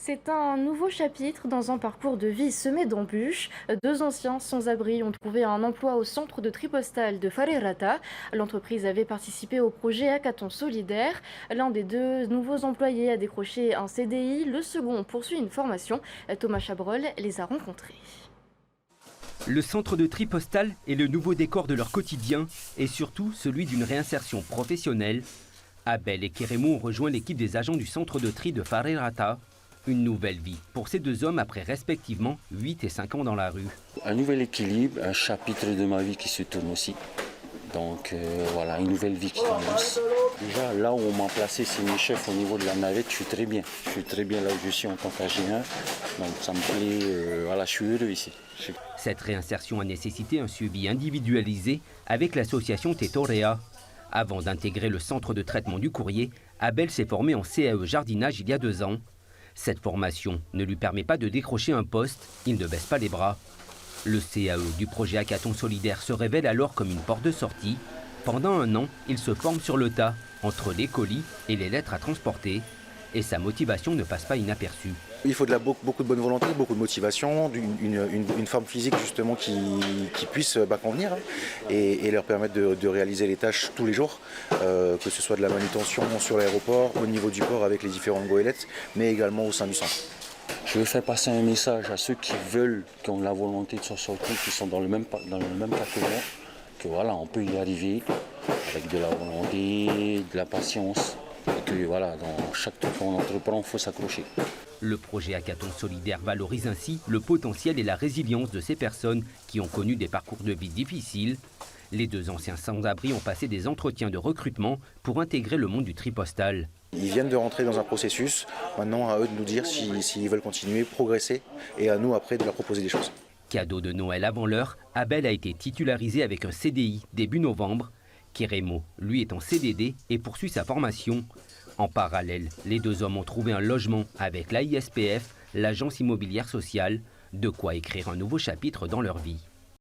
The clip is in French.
C'est un nouveau chapitre dans un parcours de vie semé d'embûches. Deux anciens sans-abri ont trouvé un emploi au centre de tri postal de Farerata. L'entreprise avait participé au projet Hackathon Solidaire. L'un des deux nouveaux employés a décroché un CDI, le second poursuit une formation. Thomas Chabrol les a rencontrés. Le centre de tri postal est le nouveau décor de leur quotidien et surtout celui d'une réinsertion professionnelle. Abel et Keremo ont rejoint l'équipe des agents du centre de tri de Farerata. Une nouvelle vie pour ces deux hommes après respectivement 8 et 5 ans dans la rue. Un nouvel équilibre, un chapitre de ma vie qui se tourne aussi. Donc voilà, une nouvelle vie qui commence. Déjà là où on m'a placé, c'est mes chefs au niveau de la navette, je suis très bien. Je suis très bien là où je suis en tant qu'AG1. Donc ça me plaît, voilà, je suis heureux ici. Cette réinsertion a nécessité un suivi individualisé avec l'association Tetorea. Avant d'intégrer le centre de traitement du courrier, Abel s'est formé en CAE jardinage il y a 2 ans. Cette formation ne lui permet pas de décrocher un poste, il ne baisse pas les bras. Le CAE du projet Hackathon Solidaire se révèle alors comme une porte de sortie. Pendant 1 an, il se forme sur le tas, entre les colis et les lettres à transporter. Et sa motivation ne passe pas inaperçue. Il faut beaucoup de bonne volonté, beaucoup de motivation, une forme physique justement qui puisse convenir et leur permettre de réaliser les tâches tous les jours, que ce soit de la manutention sur l'aéroport, au niveau du port avec les différentes goélettes, mais également au sein du centre. Je veux faire passer un message à ceux qui veulent, qui ont la volonté de s'en sortir, qui sont dans le même cas que moi, que voilà, on peut y arriver avec de la volonté, de la patience. Et que voilà, dans chaque truc qu'on entreprend, il faut s'accrocher. Le projet Hackathon Solidaire valorise ainsi le potentiel et la résilience de ces personnes qui ont connu des parcours de vie difficiles. Les deux anciens sans-abri ont passé des entretiens de recrutement pour intégrer le monde du tri postal. Ils viennent de rentrer dans un processus, maintenant à eux de nous dire s'ils veulent continuer, progresser, et à nous après de leur proposer des choses. Cadeau de Noël avant l'heure, Abel a été titularisé avec un CDI début novembre. Keremo, lui, est en CDD et poursuit sa formation. En parallèle, les deux hommes ont trouvé un logement avec l'AISPF, l'agence immobilière sociale, de quoi écrire un nouveau chapitre dans leur vie.